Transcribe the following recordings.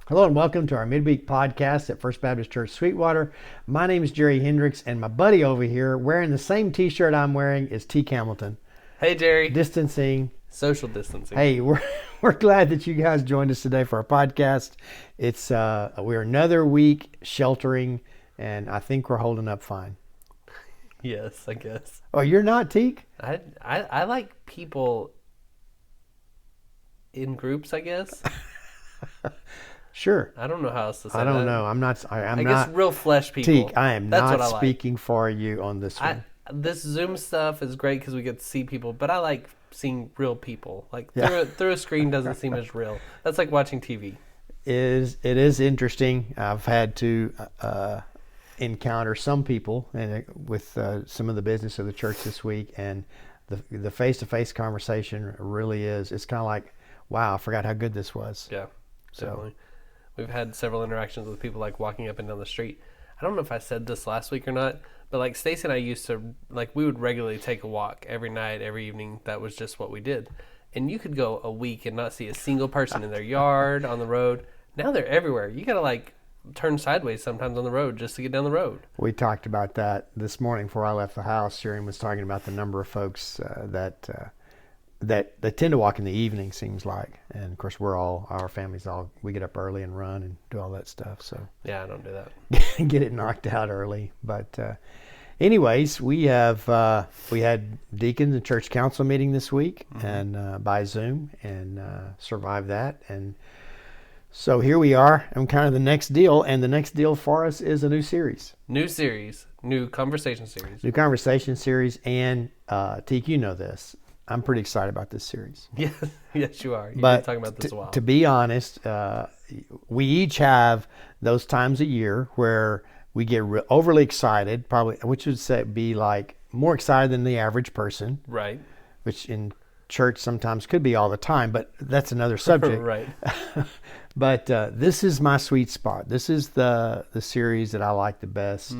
Hello and welcome to our Midweek podcast at First Baptist Church Sweetwater. My name is Jerry Hendricks, and my buddy over here wearing the same t-shirt I'm wearing is T. Hamilton. Hey, Jerry. Distancing. Social distancing. Hey, we're glad that you guys joined us today for our podcast. It's we're another week sheltering, and I think we're holding up fine. Yes, I guess. Oh, you're not, Teak? I like people in groups, I guess. Sure. I don't know how else to say I don't that. know. I'm not. I'm I not. guess real flesh people. Teak, I am That's not what I like. speaking for you on this one. This Zoom stuff is great because we get to see people, but I like seeing real people. Like Yeah. through a screen doesn't seem as real. That's like watching TV. It is interesting. I've had to encounter some people with some of the business of the church this week, and the face-to-face conversation really is. It's kind of like, wow, I forgot how good this was. Yeah, So- definitely. We've had several interactions with people like walking up and down the street. I don't know if I said this last week or not, but like Stacy and I used to, like, we would regularly take a walk every night, every evening. That was just what we did. And you could go a week and not see a single person in their yard, on the road. Now they're everywhere. You got to like turn sideways sometimes on the road just to get down the road. We talked about that this morning before I left the house. Sharon was talking about the number of folks that tend to walk in the evening, seems like. And of course, our families we get up early and run and do all that stuff. So Yeah, I don't do that. get it knocked out early. But anyways, we had deacons and church council meeting this week, and by Zoom, and survived that. And so here we are. I'm kind of the next deal, and the next deal for us is a new series, New series, new conversation series. new conversation series. And Teak, you know this. I'm pretty excited about this series. Yes, yes, you are. You've But been talking about this a while. to be honest, we each have those times a year where we get overly excited, probably, which would be like more excited than the average person, Right. which in church sometimes could be all the time, but that's another subject. Right. But this is my sweet spot. This is the series that I like the best,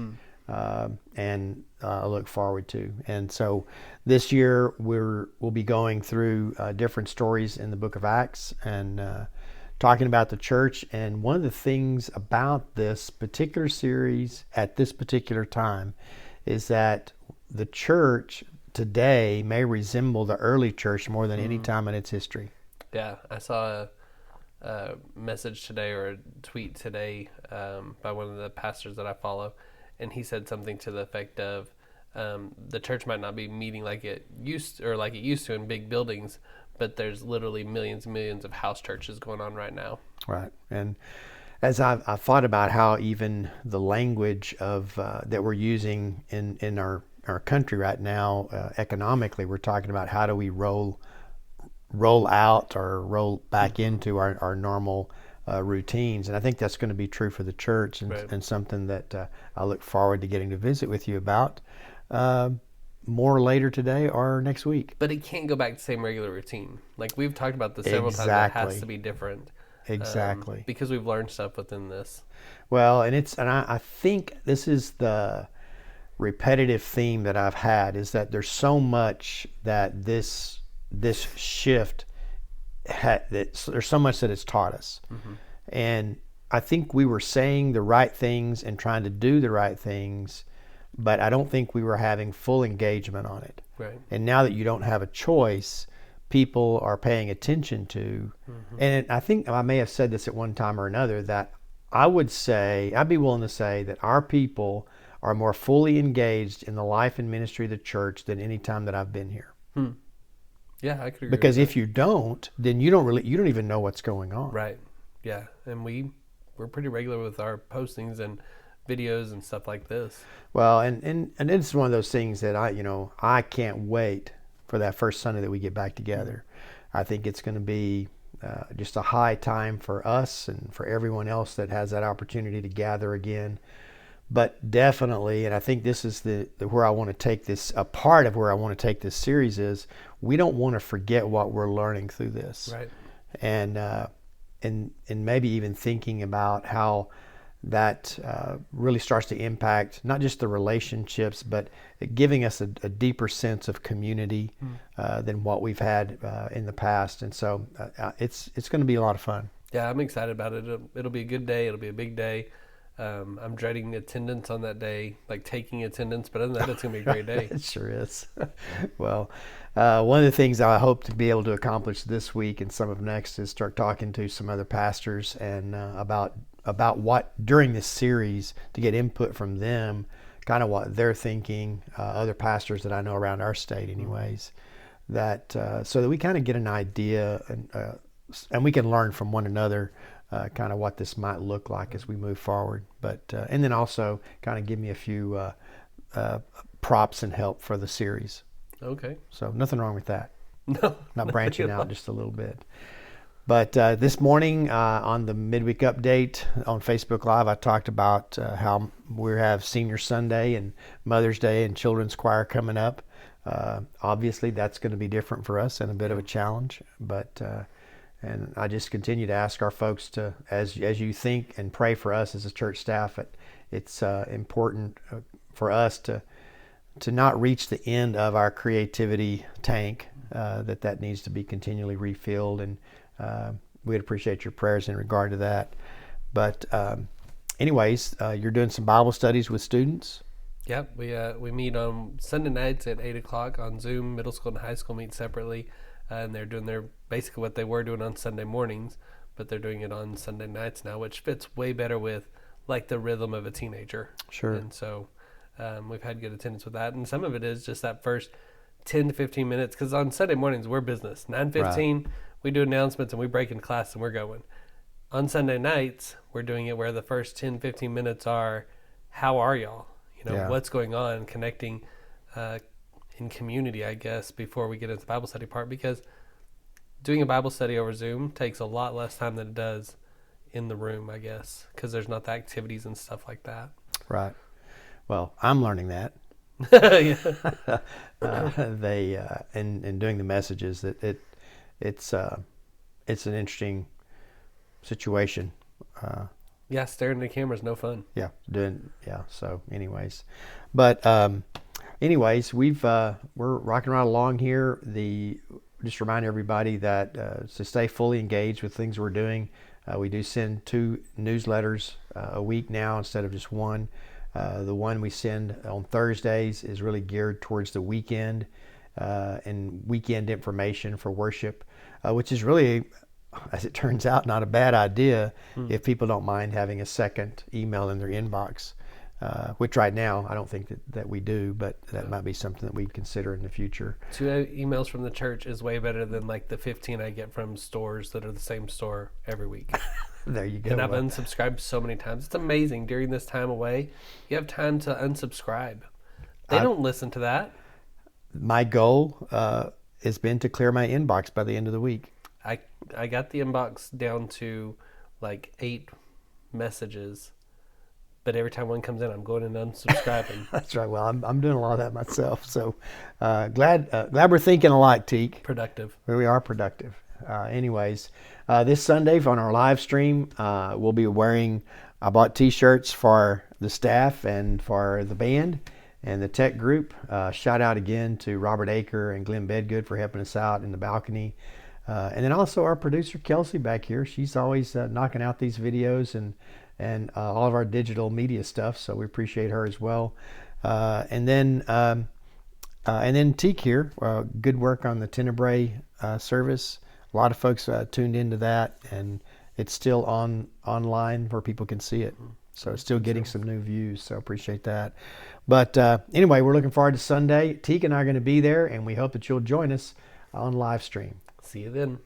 and I look forward to. And so this year we'll be going through different stories in the book of Acts and talking about the church. And one of the things about this particular series at this particular time is that the church today may resemble the early church more than any time in its history. Yeah, I saw a message today or a tweet today by one of the pastors that I follow, and he said something to the effect of the church might not be meeting like it used to in big buildings, but there's literally millions and millions of house churches going on right now. Right. And as I've thought about how even the language of that we're using in our country right now, economically, we're talking about how do we roll out or roll back into our normal routines. And I think that's going to be true for the church, and, Right. and something that I look forward to getting to visit with you about more later today or next week. But it can't go back to the same regular routine. Like we've talked about this several times, it has to be different. Exactly. Because we've learned stuff within this. Well, and I think this is the repetitive theme that I've had, is that there's so much that this shift there's so much that it's taught us. And I think we were saying the right things and trying to do the right things, but I don't think we were having full engagement on it. Right. And now that you don't have a choice, people are paying attention to. And I think I may have said this at one time or another, that I'd be willing to say that our people are more fully engaged in the life and ministry of the church than any time that I've been here. Yeah, I could agree. Because with if you don't, then you don't even know what's going on. that. Right. Yeah. And we're pretty regular with our postings and videos and stuff like this. Well, and it's one of those things that I can't wait for that first Sunday that we get back together. I think it's going to be just a high time for us and for everyone else that has that opportunity to gather again. But definitely, and I think this is where I want to take this, a part of where I want to take this series is, we don't want to forget what we're learning through this. Right. And maybe even thinking about how that really starts to impact not just the relationships, but giving us a deeper sense of community than what we've had in the past. And so it's going to be a lot of fun. Yeah, I'm excited about it. It'll be a good day. It'll be a big day. I'm dreading attendance on that day, like taking attendance. But other than that, it's gonna be a great day. It sure is. Well, one of the things I hope to be able to accomplish this week and some of next is start talking to some other pastors and about what during this series to get input from them, kind of what they're thinking. Other pastors that I know around our state, anyways, that so that we kind of get an idea and we can learn from one another. Kind of what this might look like as we move forward, but and then also kind of give me a few props and help for the series. Okay. So nothing wrong with that. No, Not branching out just a little bit. But this morning on the Midweek Update on Facebook Live, I talked about how we have Senior Sunday and Mother's Day and Children's Choir coming up. Obviously, that's going to be different for us and a bit of a challenge, but. And I just continue to ask our folks to, as you think and pray for us as a church staff, it's important for us to not reach the end of our creativity tank, that needs to be continually refilled. And we'd appreciate your prayers in regard to that. But anyways, you're doing some Bible studies with students. Yep, we meet on Sunday nights at 8 o'clock on Zoom. Middle school and high school meet separately. And they're doing basically what they were doing on Sunday mornings, but they're doing it on Sunday nights now, which fits way better with like the rhythm of a teenager. Sure. And so we've had good attendance with that. And some of it is just that first 10 to 15 minutes, because on Sunday mornings we're business. 9:15 we do announcements and we break into class and we're going. On Sunday nights we're doing it where the first 10, 15 minutes are, how are y'all? What's going on, connecting in community, I guess, before we get into the Bible study part, because doing a Bible study over Zoom takes a lot less time than it does in the room, I guess, because there's not the activities and stuff like that. Right. Well, I'm learning that. In doing the messages that it's an interesting situation. Staring at the camera is no fun. So anyways, but anyways, we're rocking right along here. Just remind everybody that to stay fully engaged with things we're doing. We do send 2 newsletters a week now instead of just one. The one we send on Thursdays is really geared towards the weekend and weekend information for worship, which is really, as it turns out, not a bad idea if people don't mind having a second email in their inbox. Which right now I don't think that we do, but that might be something that we'd consider in the future. 2 emails from the church is way better than like the 15 I get from stores that are the same store every week. There you go. And I've unsubscribed so many times. It's amazing. During this time away, you have time to unsubscribe. They don't listen to that. My goal has been to clear my inbox by the end of the week. I got the inbox down to like 8 messages. But every time one comes in, I'm going and unsubscribing. That's right. Well, I'm doing a lot of that myself. So glad we're thinking alike, Teak. Productive. We are productive. Anyways, this Sunday on our live stream, we'll be wearing. I bought T-shirts for the staff and for the band and the tech group. Shout out again to Robert Aker and Glenn Bedgood for helping us out in the balcony. And then also our producer Kelsey back here. She's always knocking out these videos and all of our digital media stuff, so we appreciate her as well. And then Teak here, good work on the Tenebrae service. A lot of folks tuned into that, and it's still online where people can see it. So it's still getting some new views, so appreciate that. But anyway, we're looking forward to Sunday. Teak and I are going to be there, and we hope that you'll join us on live stream. See you then.